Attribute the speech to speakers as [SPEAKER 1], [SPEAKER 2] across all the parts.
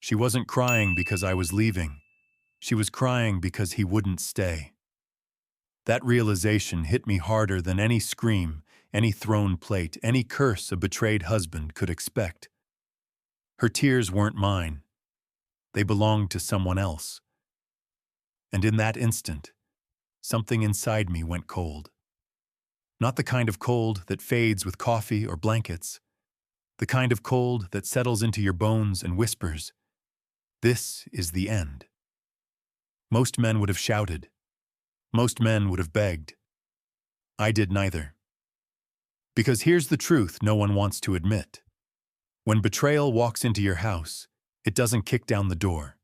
[SPEAKER 1] She wasn't crying because I was leaving. She was crying because he wouldn't stay. That realization hit me harder than any scream, any thrown plate, any curse a betrayed husband could expect. Her tears weren't mine. They belonged to someone else. And in that instant, something inside me went cold. Not the kind of cold that fades with coffee or blankets. The kind of cold that settles into your bones and whispers, "This is the end." Most men would have shouted. Most men would have begged. I did neither. Because here's the truth no one wants to admit. When betrayal walks into your house, it doesn't kick down the door.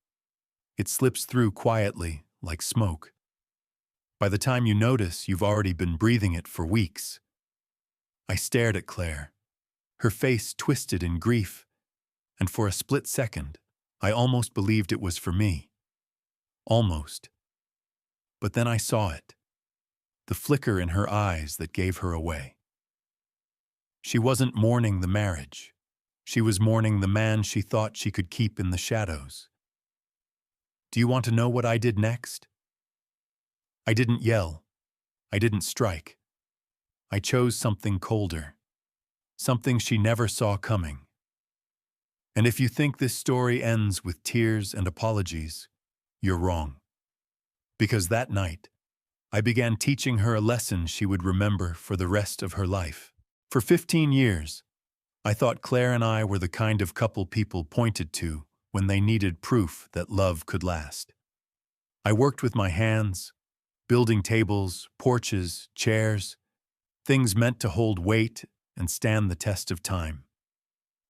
[SPEAKER 1] It slips through quietly, like smoke. By the time you notice, you've already been breathing it for weeks. I stared at Claire, her face twisted in grief, and for a split second, I almost believed it was for me. Almost. But then I saw it, the flicker in her eyes that gave her away. She wasn't mourning the marriage. She was mourning the man she thought she could keep in the shadows. Do you want to know what I did next? I didn't yell. I didn't strike. I chose something colder. Something she never saw coming. And if you think this story ends with tears and apologies, you're wrong. Because that night, I began teaching her a lesson she would remember for the rest of her life. For 15 years, I thought Claire and I were the kind of couple people pointed to when they needed proof that love could last. I worked with my hands, building tables, porches, chairs, things meant to hold weight and stand the test of time.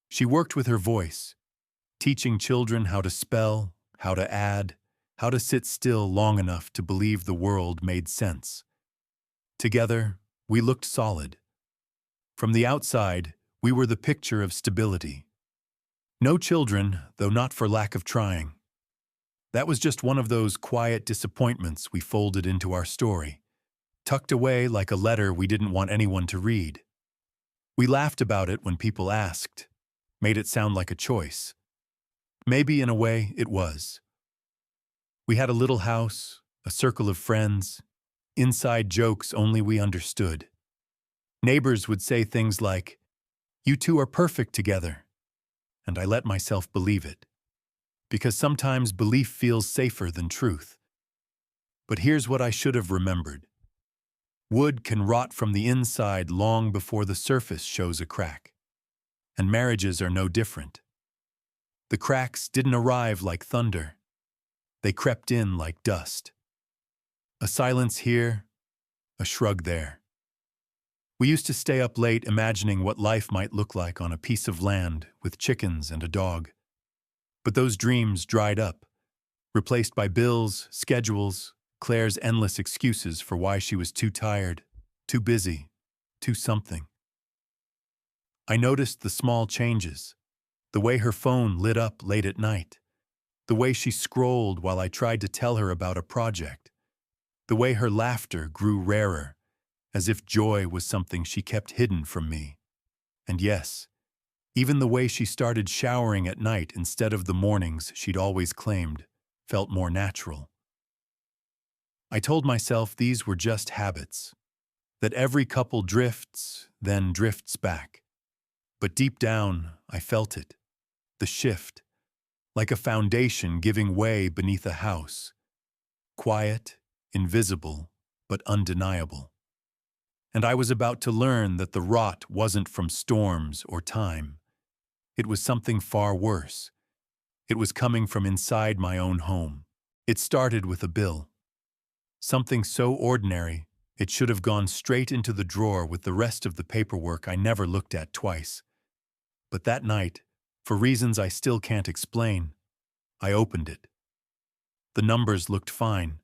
[SPEAKER 1] She worked with her voice, teaching children how to spell, how to add, how to sit still long enough to believe the world made sense. Together, we looked solid. From the outside, we were the picture of stability. No children, though not for lack of trying. That was just one of those quiet disappointments we folded into our story, tucked away like a letter we didn't want anyone to read. We laughed about it when people asked, made it sound like a choice. Maybe in a way it was. We had a little house, a circle of friends, inside jokes only we understood. Neighbors would say things like, "You two are perfect together," and I let myself believe it. Because sometimes belief feels safer than truth. But here's what I should have remembered. Wood can rot from the inside long before the surface shows a crack. And marriages are no different. The cracks didn't arrive like thunder. They crept in like dust. A silence here, a shrug there. We used to stay up late imagining what life might look like on a piece of land with chickens and a dog. But those dreams dried up, replaced by bills, schedules, Claire's endless excuses for why she was too tired, too busy, too something. I noticed the small changes, the way her phone lit up late at night, the way she scrolled while I tried to tell her about a project, the way her laughter grew rarer, as if joy was something she kept hidden from me. And yes, even the way she started showering at night instead of the mornings she'd always claimed felt more natural. I told myself these were just habits, that every couple drifts, then drifts back. But deep down, I felt it, the shift, like a foundation giving way beneath a house. Quiet, invisible, but undeniable. And I was about to learn that the rot wasn't from storms or time. It was something far worse. It was coming from inside my own home. It started with a bill. Something so ordinary, it should have gone straight into the drawer with the rest of the paperwork I never looked at twice. But that night, for reasons I still can't explain, I opened it. The numbers looked fine.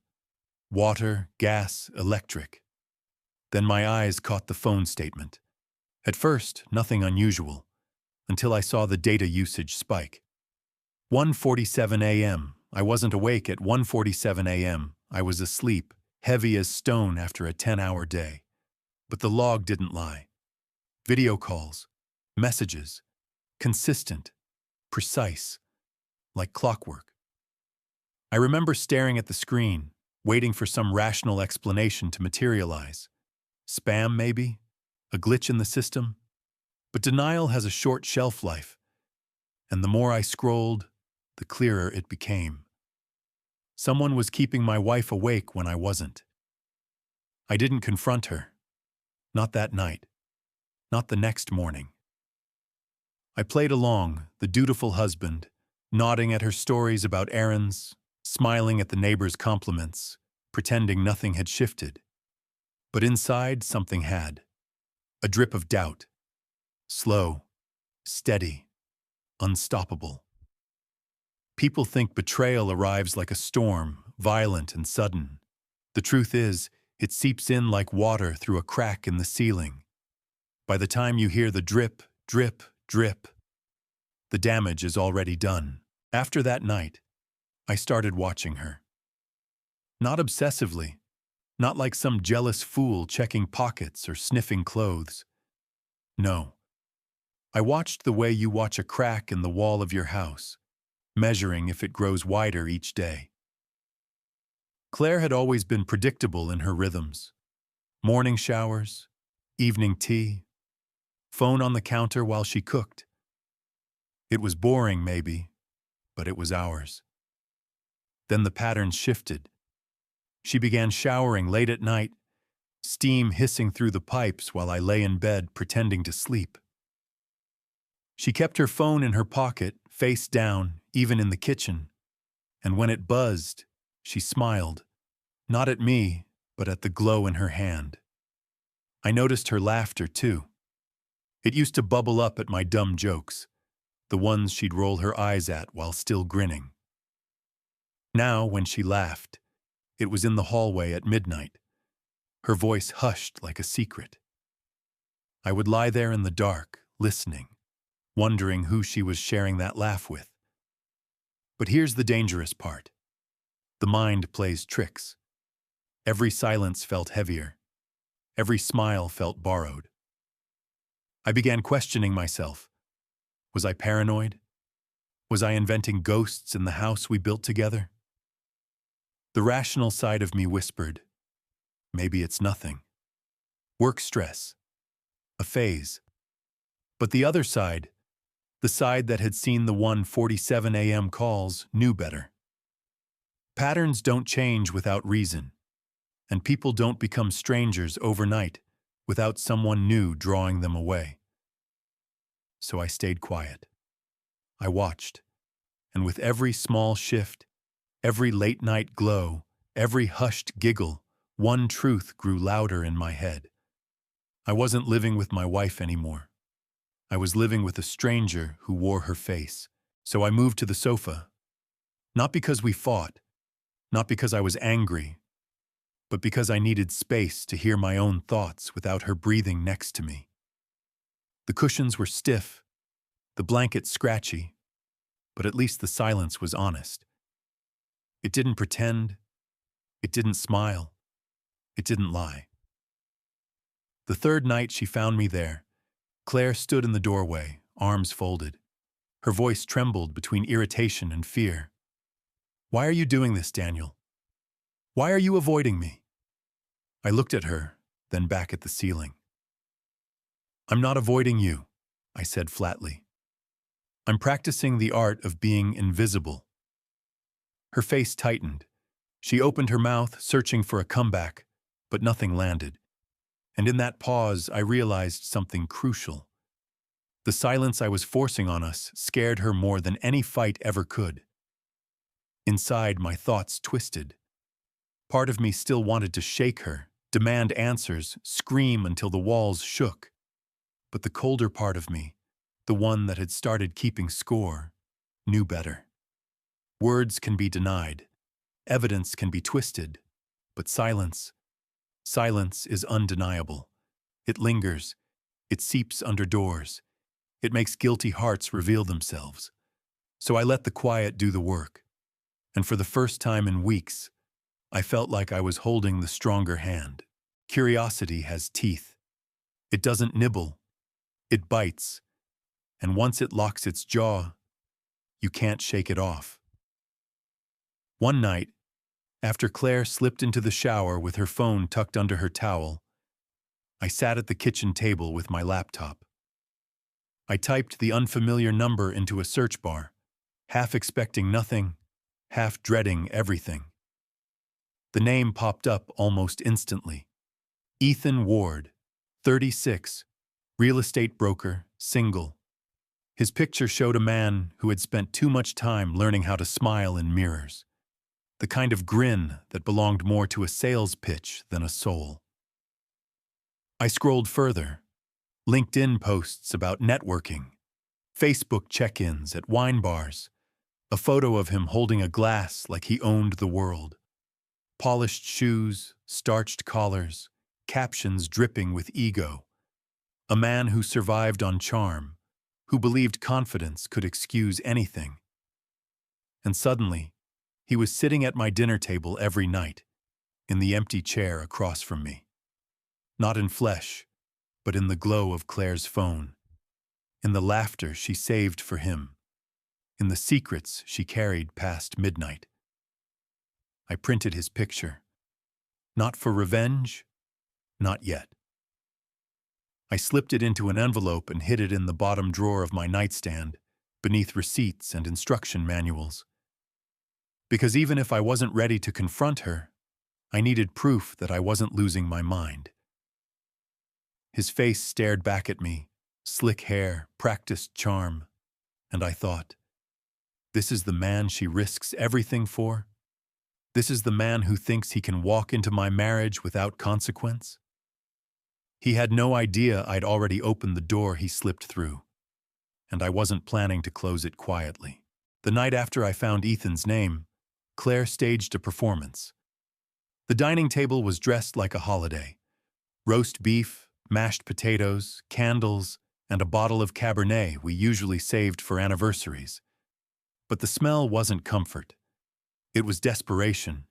[SPEAKER 1] Water, gas, electric. Then my eyes caught the phone statement. At first, nothing unusual, until I saw the data usage spike. 1:47 a.m. I wasn't awake at 1:47 a.m. I was asleep, heavy as stone after a 10-hour day. But the log didn't lie. Video calls, messages, consistent, precise, like clockwork. I remember staring at the screen, waiting for some rational explanation to materialize. Spam, maybe? A glitch in the system? But denial has a short shelf life, and the more I scrolled, the clearer it became. Someone was keeping my wife awake when I wasn't. I didn't confront her. Not that night. Not the next morning. I played along, the dutiful husband, nodding at her stories about errands, smiling at the neighbors' compliments, pretending nothing had shifted. But inside, something had. A drip of doubt. Slow, steady, unstoppable. People think betrayal arrives like a storm, violent and sudden. The truth is, it seeps in like water through a crack in the ceiling. By the time you hear the drip, drip, drip, the damage is already done. After that night, I started watching her. Not obsessively, not like some jealous fool checking pockets or sniffing clothes. No. I watched the way you watch a crack in the wall of your house, measuring if it grows wider each day. Claire had always been predictable in her rhythms. Morning showers, evening tea, phone on the counter while she cooked. It was boring, maybe, but it was ours. Then the patterns shifted. She began showering late at night, steam hissing through the pipes while I lay in bed pretending to sleep. She kept her phone in her pocket, face down, even in the kitchen, and when it buzzed, she smiled, not at me, but at the glow in her hand. I noticed her laughter, too. It used to bubble up at my dumb jokes, the ones she'd roll her eyes at while still grinning. Now, when she laughed, it was in the hallway at midnight, her voice hushed like a secret. I would lie there in the dark, listening, wondering who she was sharing that laugh with. But here's the dangerous part. The mind plays tricks. Every silence felt heavier. Every smile felt borrowed. I began questioning myself. Was I paranoid? Was I inventing ghosts in the house we built together? The rational side of me whispered, maybe it's nothing. Work stress. A phase. But the other side, the side that had seen the 1:47 a.m. calls, knew better. Patterns don't change without reason, and people don't become strangers overnight without someone new drawing them away. So I stayed quiet. I watched, and with every small shift, every late-night glow, every hushed giggle, one truth grew louder in my head. I wasn't living with my wife anymore. I was living with a stranger who wore her face. So I moved to the sofa. Not because we fought, not because I was angry, but because I needed space to hear my own thoughts without her breathing next to me. The cushions were stiff, the blanket scratchy, but at least the silence was honest. It didn't pretend, it didn't smile, it didn't lie. The third night she found me there, Claire stood in the doorway, arms folded. Her voice trembled between irritation and fear. "Why are you doing this, Daniel? Why are you avoiding me?" I looked at her, then back at the ceiling. "I'm not avoiding you," I said flatly. "I'm practicing the art of being invisible." Her face tightened. She opened her mouth, searching for a comeback, but nothing landed. And in that pause, I realized something crucial. The silence I was forcing on us scared her more than any fight ever could. Inside, my thoughts twisted. Part of me still wanted to shake her, demand answers, scream until the walls shook. But the colder part of me, the one that had started keeping score, knew better. Words can be denied, evidence can be twisted, but silence is undeniable. It lingers, it seeps under doors, it makes guilty hearts reveal themselves. So I let the quiet do the work. And for the first time in weeks, I felt like I was holding the stronger hand. Curiosity has teeth. It doesn't nibble, it bites. And once it locks its jaw, you can't shake it off. One night, after Claire slipped into the shower with her phone tucked under her towel, I sat at the kitchen table with my laptop. I typed the unfamiliar number into a search bar, half expecting nothing, half dreading everything. The name popped up almost instantly. Ethan Ward, 36, real estate broker, single. His picture showed a man who had spent too much time learning how to smile in mirrors, the kind of grin that belonged more to a sales pitch than a soul. I scrolled further. LinkedIn posts about networking, Facebook check-ins at wine bars, a photo of him holding a glass like he owned the world, polished shoes, starched collars, captions dripping with ego, a man who survived on charm, who believed confidence could excuse anything. And suddenly, he was sitting at my dinner table every night, in the empty chair across from me. Not in flesh, but in the glow of Claire's phone, in the laughter she saved for him, in the secrets she carried past midnight. I printed his picture. Not for revenge, not yet. I slipped it into an envelope and hid it in the bottom drawer of my nightstand, beneath receipts and instruction manuals. Because even if I wasn't ready to confront her, I needed proof that I wasn't losing my mind. His face stared back at me, slick hair, practiced charm, and I thought, this is the man she risks everything for? This is the man who thinks he can walk into my marriage without consequence? He had no idea I'd already opened the door he slipped through, and I wasn't planning to close it quietly. The night after I found Ethan's name, Claire staged a performance. The dining table was dressed like a holiday. Roast beef, mashed potatoes, candles, and a bottle of Cabernet we usually saved for anniversaries. But the smell wasn't comfort. It was desperation,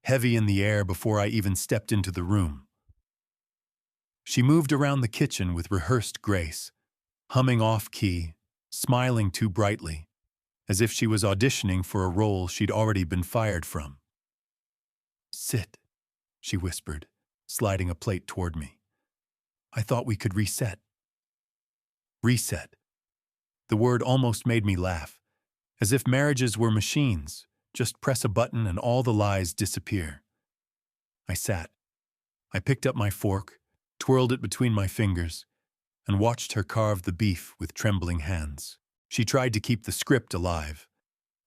[SPEAKER 1] heavy in the air before I even stepped into the room. She moved around the kitchen with rehearsed grace, humming off-key, smiling too brightly, as if she was auditioning for a role she'd already been fired from. "Sit," she whispered, sliding a plate toward me. "I thought we could reset." Reset. The word almost made me laugh, as if marriages were machines. Just press a button and all the lies disappear. I sat. I picked up my fork, twirled it between my fingers, and watched her carve the beef with trembling hands. She tried to keep the script alive,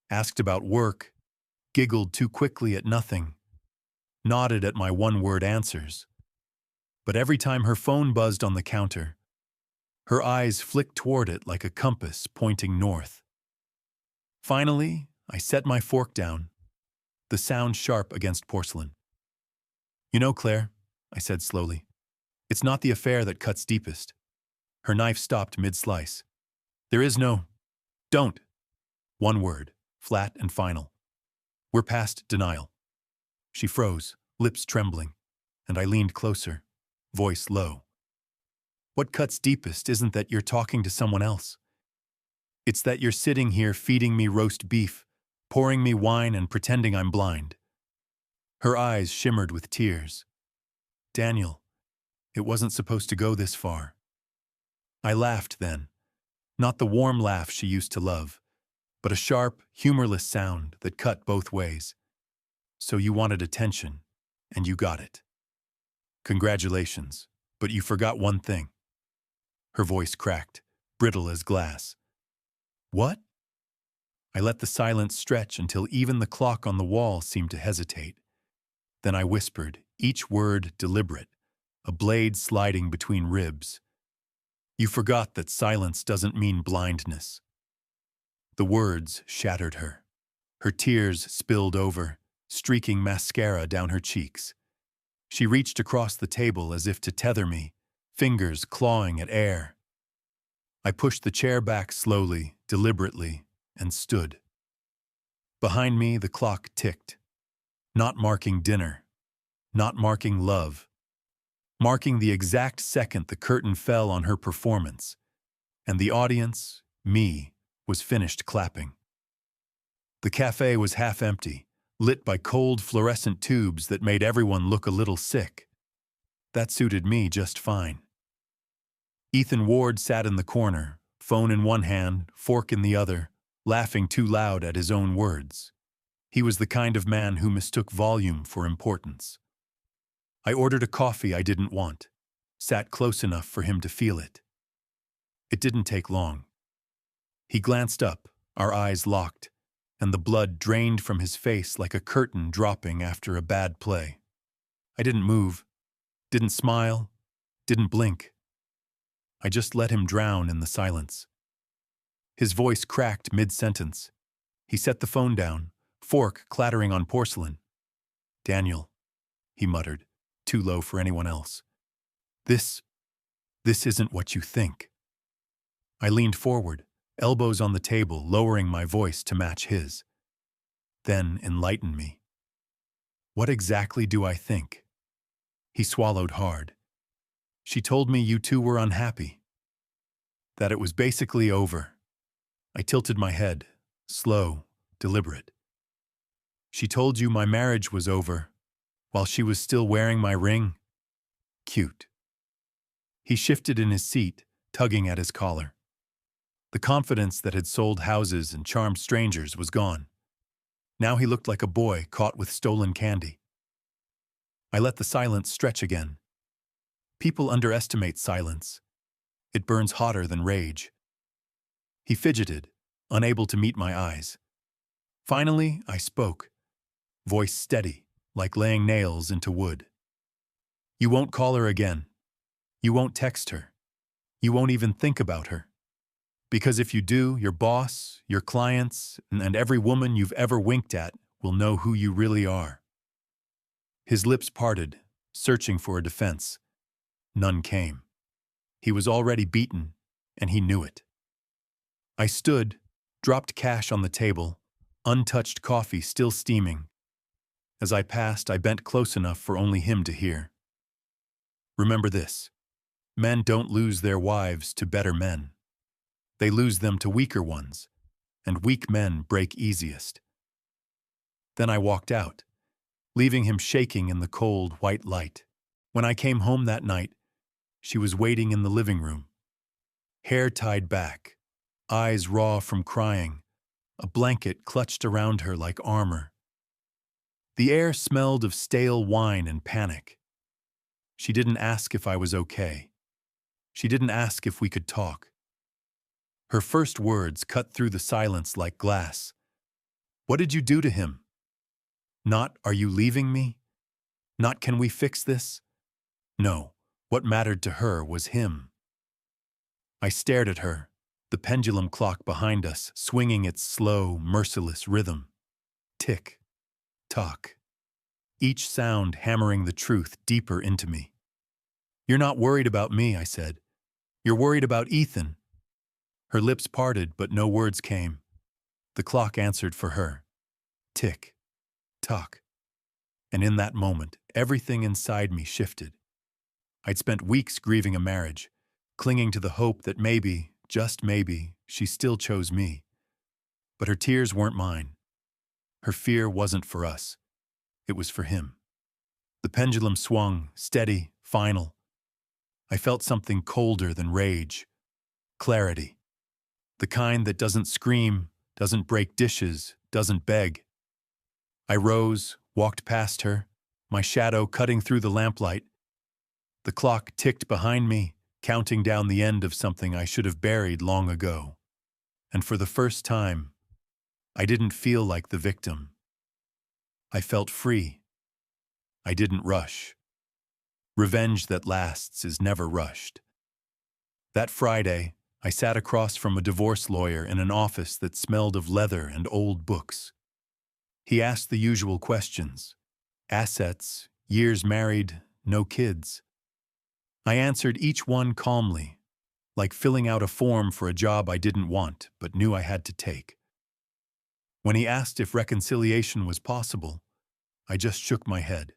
[SPEAKER 1] asked about work, giggled too quickly at nothing, nodded at my one-word answers. But every time her phone buzzed on the counter, her eyes flicked toward it like a compass pointing north. Finally, I set my fork down, the sound sharp against porcelain. "You know, Claire," I said slowly, "it's not the affair that cuts deepest." Her knife stopped mid-slice. "There is no, don't." One word, flat and final. "We're past denial." She froze, lips trembling, and I leaned closer, voice low. "What cuts deepest isn't that you're talking to someone else. It's that you're sitting here feeding me roast beef, pouring me wine and pretending I'm blind." Her eyes shimmered with tears. "Daniel, it wasn't supposed to go this far." I laughed then, not the warm laugh she used to love, but a sharp, humorless sound that cut both ways. "So you wanted attention, and you got it. Congratulations, but you forgot one thing." Her voice cracked, brittle as glass. "What?" I let the silence stretch until even the clock on the wall seemed to hesitate. Then I whispered, each word deliberate, a blade sliding between ribs. "You forgot that silence doesn't mean blindness." The words shattered her. Her tears spilled over, streaking mascara down her cheeks. She reached across the table as if to tether me, fingers clawing at air. I pushed the chair back slowly, deliberately, and stood. Behind me, the clock ticked, not marking dinner, not marking love, marking the exact second the curtain fell on her performance, and the audience, me, was finished clapping. The cafe was half empty, lit by cold fluorescent tubes that made everyone look a little sick. That suited me just fine. Ethan Ward sat in the corner, phone in one hand, fork in the other, laughing too loud at his own words. He was the kind of man who mistook volume for importance. I ordered a coffee I didn't want, sat close enough for him to feel it. It didn't take long. He glanced up, our eyes locked, and the blood drained from his face like a curtain dropping after a bad play. I didn't move, didn't smile, didn't blink. I just let him drown in the silence. His voice cracked mid-sentence. He set the phone down, fork clattering on porcelain. "Daniel," he muttered, too low for anyone else. This isn't what you think." I leaned forward, elbows on the table, lowering my voice to match his. "Then enlighten me. What exactly do I think?" He swallowed hard. "She told me you two were unhappy. That it was basically over." I tilted my head, slow, deliberate. "She told you my marriage was over, while she was still wearing my ring? Cute." He shifted in his seat, tugging at his collar. The confidence that had sold houses and charmed strangers was gone. Now he looked like a boy caught with stolen candy. I let the silence stretch again. People underestimate silence. It burns hotter than rage. He fidgeted, unable to meet my eyes. Finally, I spoke, voice steady, like laying nails into wood. "You won't call her again. You won't text her. You won't even think about her. Because if you do, your boss, your clients, and every woman you've ever winked at will know who you really are." His lips parted, searching for a defense. None came. He was already beaten, and he knew it. I stood, dropped cash on the table, untouched coffee still steaming. As I passed, I bent close enough for only him to hear. "Remember this. Men don't lose their wives to better men. They lose them to weaker ones, and weak men break easiest." Then I walked out, leaving him shaking in the cold, white light. When I came home that night, she was waiting in the living room. Hair tied back, eyes raw from crying, a blanket clutched around her like armor. The air smelled of stale wine and panic. She didn't ask if I was okay. She didn't ask if we could talk. Her first words cut through the silence like glass. "What did you do to him?" Not, "Are you leaving me?" Not, "Can we fix this?" No, what mattered to her was him. I stared at her, the pendulum clock behind us swinging its slow, merciless rhythm. Tick, tock. Each sound hammering the truth deeper into me. "You're not worried about me," I said. "You're worried about Ethan." Her lips parted, but no words came. The clock answered for her. Tick, tock. And in that moment, everything inside me shifted. I'd spent weeks grieving a marriage, clinging to the hope that maybe, just maybe, she still chose me. But her tears weren't mine. Her fear wasn't for us. It was for him. The pendulum swung, steady, final. I felt something colder than rage. Clarity. The kind that doesn't scream, doesn't break dishes, doesn't beg. I rose, walked past her, my shadow cutting through the lamplight. The clock ticked behind me, counting down the end of something I should have buried long ago. And for the first time, I didn't feel like the victim. I felt free. I didn't rush. Revenge that lasts is never rushed. That Friday, I sat across from a divorce lawyer in an office that smelled of leather and old books. He asked the usual questions. Assets, years married, no kids. I answered each one calmly, like filling out a form for a job I didn't want but knew I had to take. When he asked if reconciliation was possible, I just shook my head.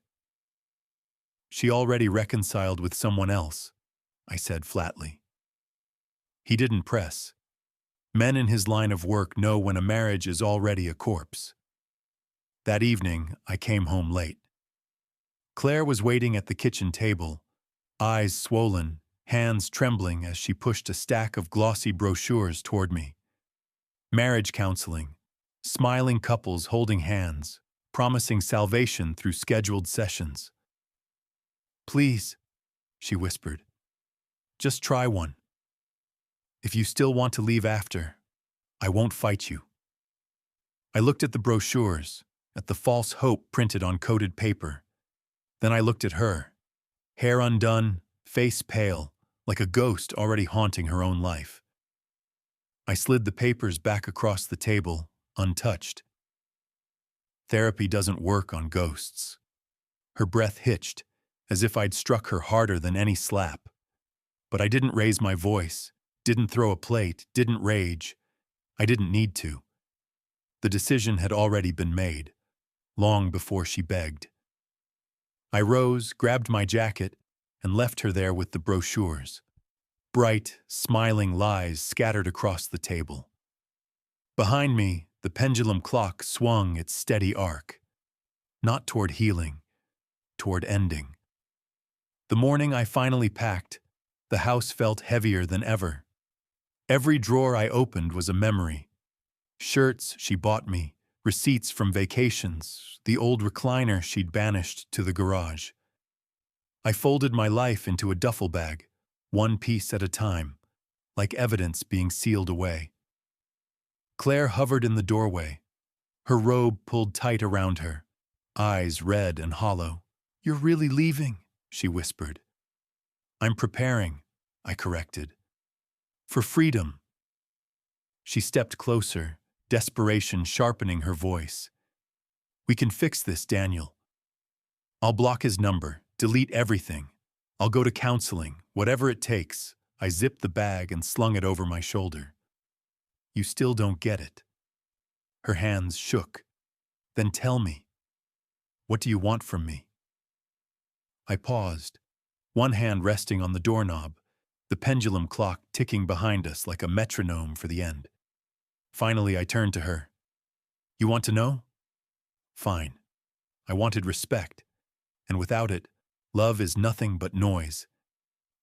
[SPEAKER 1] "She already reconciled with someone else," I said flatly. He didn't press. Men in his line of work know when a marriage is already a corpse. That evening, I came home late. Claire was waiting at the kitchen table, eyes swollen, hands trembling as she pushed a stack of glossy brochures toward me. Marriage counseling, smiling couples holding hands, promising salvation through scheduled sessions. "Please," she whispered, "just try one. If you still want to leave after, I won't fight you." I looked at the brochures, at the false hope printed on coated paper. Then I looked at her, hair undone, face pale, like a ghost already haunting her own life. I slid the papers back across the table, untouched. Therapy doesn't work on ghosts. Her breath hitched, as if I'd struck her harder than any slap. But I didn't raise my voice, didn't throw a plate, didn't rage. I didn't need to. The decision had already been made, long before she begged. I rose, grabbed my jacket, and left her there with the brochures. Bright, smiling lies scattered across the table. Behind me, the pendulum clock swung its steady arc. Not toward healing, toward ending. The morning I finally packed, the house felt heavier than ever. Every drawer I opened was a memory. Shirts she bought me, receipts from vacations, the old recliner she'd banished to the garage. I folded my life into a duffel bag, one piece at a time, like evidence being sealed away. Claire hovered in the doorway, her robe pulled tight around her, eyes red and hollow. "You're really leaving," she whispered. "I'm preparing," I corrected. "For freedom." She stepped closer, desperation sharpening her voice. "We can fix this, Daniel. I'll block his number, delete everything. I'll go to counseling, whatever it takes." I zipped the bag and slung it over my shoulder. "You still don't get it." Her hands shook. "Then tell me. What do you want from me?" I paused, one hand resting on the doorknob, the pendulum clock ticking behind us like a metronome for the end. Finally, I turned to her. "You want to know? Fine. I wanted respect, and without it, love is nothing but noise."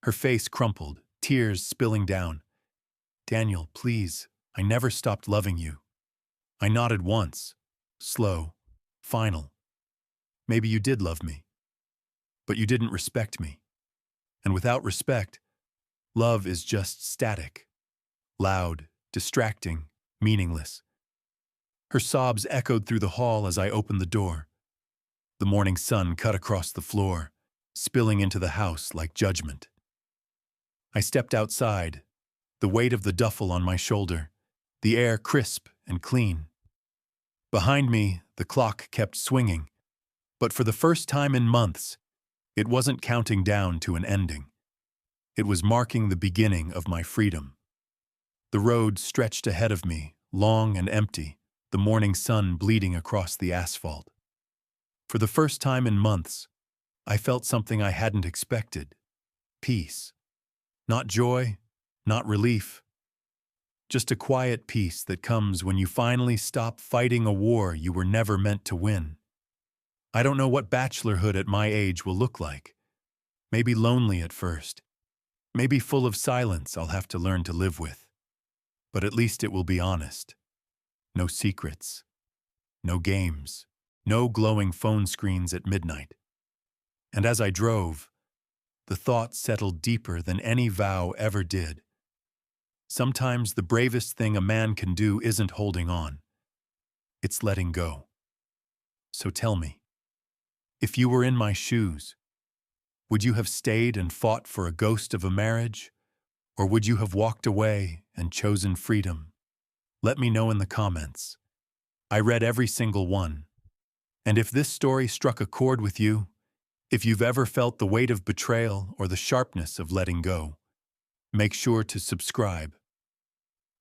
[SPEAKER 1] Her face crumpled, tears spilling down. "Daniel, please, I never stopped loving you." I nodded once, slow, final. "Maybe you did love me, but you didn't respect me. And without respect, love is just static, loud, distracting, meaningless." Her sobs echoed through the hall as I opened the door. The morning sun cut across the floor, spilling into the house like judgment. I stepped outside, the weight of the duffel on my shoulder, the air crisp and clean. Behind me, the clock kept swinging, but for the first time in months, it wasn't counting down to an ending. It was marking the beginning of my freedom. The road stretched ahead of me, long and empty, the morning sun bleeding across the asphalt. For the first time in months, I felt something I hadn't expected: peace. Not joy, not relief. Just a quiet peace that comes when you finally stop fighting a war you were never meant to win. I don't know what bachelorhood at my age will look like. Maybe lonely at first. Maybe full of silence I'll have to learn to live with. But at least it will be honest. No secrets. No games. No glowing phone screens at midnight. And as I drove, the thought settled deeper than any vow ever did. Sometimes the bravest thing a man can do isn't holding on. It's letting go. So tell me, if you were in my shoes, would you have stayed and fought for a ghost of a marriage? Or would you have walked away and chosen freedom? Let me know in the comments. I read every single one. And if this story struck a chord with you, if you've ever felt the weight of betrayal or the sharpness of letting go, make sure to subscribe.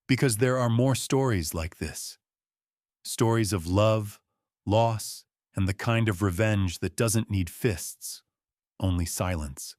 [SPEAKER 1] Because there are more stories like this. Stories of love, loss, and the kind of revenge that doesn't need fists, only silence.